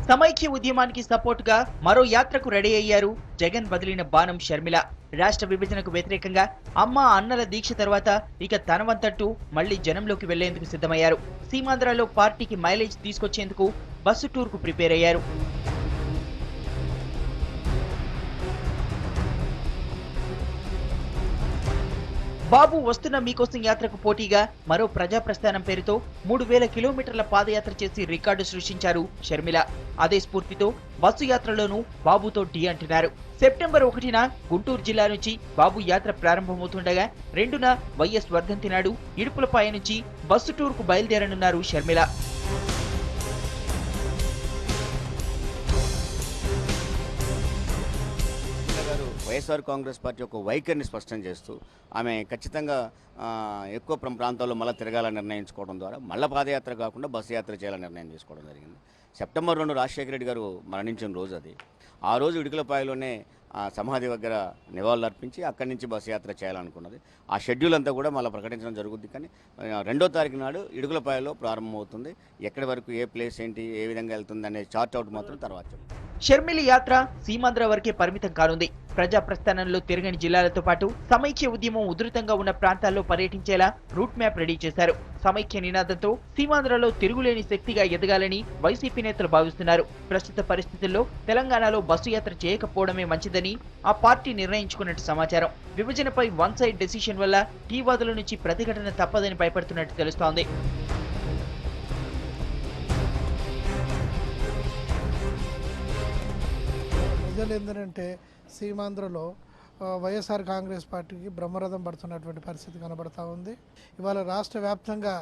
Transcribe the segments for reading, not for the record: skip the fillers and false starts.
సమైక్య ఉద్యమానికి సపోర్ట్ గా మరో యాత్రకు రెడీ అయ్యారు జగన్ వదిలిన బాణం షర్మిల. రాష్ట్ర విభజనకు వ్యతిరేకంగా అమ్మ అన్నల దీక్ష తర్వాత ఇక తన వంతట్టు మళ్లీ జనంలోకి వెళ్లేందుకు సిద్ధమయ్యారు. సీమాంధ్రలో పార్టీకి మైలేజ్ తీసుకొచ్చేందుకు బస్సు టూర్ కు ప్రిపేర్ అయ్యారు. బాబు వస్తున్న మీకోసం యాత్రకు పోటీగా మరో ప్రజా ప్రస్థానం పేరుతో 3000 కిలోమీటర్ల పాదయాత్ర చేసి రికార్డు సృష్టించారు షర్మిల. అదే స్ఫూర్తితో బస్సు యాత్రలోనూ బాబుతో టీ అంటున్నారు. సెప్టెంబర్ 1న గుంటూరు జిల్లా నుంచి బాబు యాత్ర ప్రారంభమవుతుండగా 2న వైఎస్ వర్ధంతి నాడు ఇడుపులపాయ నుంచి బస్సు టూర్ కు బయలుదేరనున్నారు షర్మిల. వైఎస్ఆర్ కాంగ్రెస్ పార్టీ యొక్క వైఖరిని స్పష్టం చేస్తూ ఆమె ఖచ్చితంగా ఎక్కువ ప్రాంతాల్లో మళ్ళీ తిరగాలని నిర్ణయించుకోవడం ద్వారా మళ్ళీ పాదయాత్ర కాకుండా బస్సు యాత్ర చేయాలని నిర్ణయం తీసుకోవడం జరిగింది. సెప్టెంబర్ 2 రాజశేఖర రెడ్డి గారు మరణించిన రోజు అది. ఆ రోజు ఇడుకులపాయలోనే సమాధి దగ్గర నివాళులు అర్పించి అక్కడి నుంచి బస్సు యాత్ర చేయాలనుకున్నది. ఆ షెడ్యూల్ అంతా కూడా మళ్ళీ ప్రకటించడం జరుగుద్ది. కానీ 2వ తారీఖు నాడు ఇడుకులపాయలో ప్రారంభమవుతుంది. ఎక్కడి వరకు ఏ ప్లేస్ ఏంటి, ఏ విధంగా వెళ్తుంది అనే చార్ట్ అవుట్ మాత్రం తర్వాత. షర్మిల యాత్ర సీమాంధ్ర వరకే పరిమితం కానుంది. ప్రజా ప్రస్థానంలో తిరగని జిల్లాలతో పాటు సమైక్య ఉద్యమం ఉధృతంగా ఉన్న ప్రాంతాల్లో పర్యటించేలా రూట్ మ్యాప్ రెడీ చేశారు. సమైక్య నినాదంతో సీమాంధ్రలో తిరుగులేని శక్తిగా ఎదగాలని వైసీపీ నేతలు భావిస్తున్నారు. ప్రస్తుత పరిస్థితుల్లో తెలంగాణలో బస్సు యాత్ర చేయకపోవడమే మంచిదని ఆ పార్టీ నిర్ణయించుకున్నట్టు సమాచారం. విభజనపై వన్ సైడ్ డెసిషన్ వల్ల టీవాదుల నుంచి ప్రతిఘటన తప్పదని భయపడుతున్నట్టు తెలుస్తోంది. ప్రజలు ఏంటంటే సీమాంధ్రలో వైఎస్ఆర్ కాంగ్రెస్ పార్టీకి బ్రహ్మరథం పడుతున్నటువంటి పరిస్థితి కనబడతా ఉంది. ఇవాళ రాష్ట్ర వ్యాప్తంగా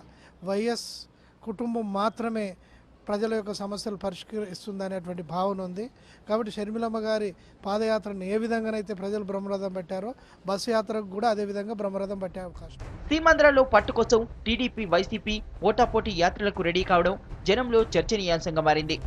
వైఎస్ కుటుంబం మాత్రమే ప్రజల యొక్క సమస్యలు పరిష్కరిస్తుందనేటువంటి భావన ఉంది. కాబట్టి షర్మిలమ్మ గారి పాదయాత్రను ఏ విధంగానైతే ప్రజలు బ్రహ్మరథం పెట్టారో బస్సు యాత్రకు కూడా అదే విధంగా బ్రహ్మరథం పట్టే అవకాశం. సీమాంధ్రలో పట్టు కోసం టీడీపీ వైసీపీ ఓటాపోటీ యాత్రలకు రెడీ కావడం జనంలో చర్చనీయాంశంగా మారింది.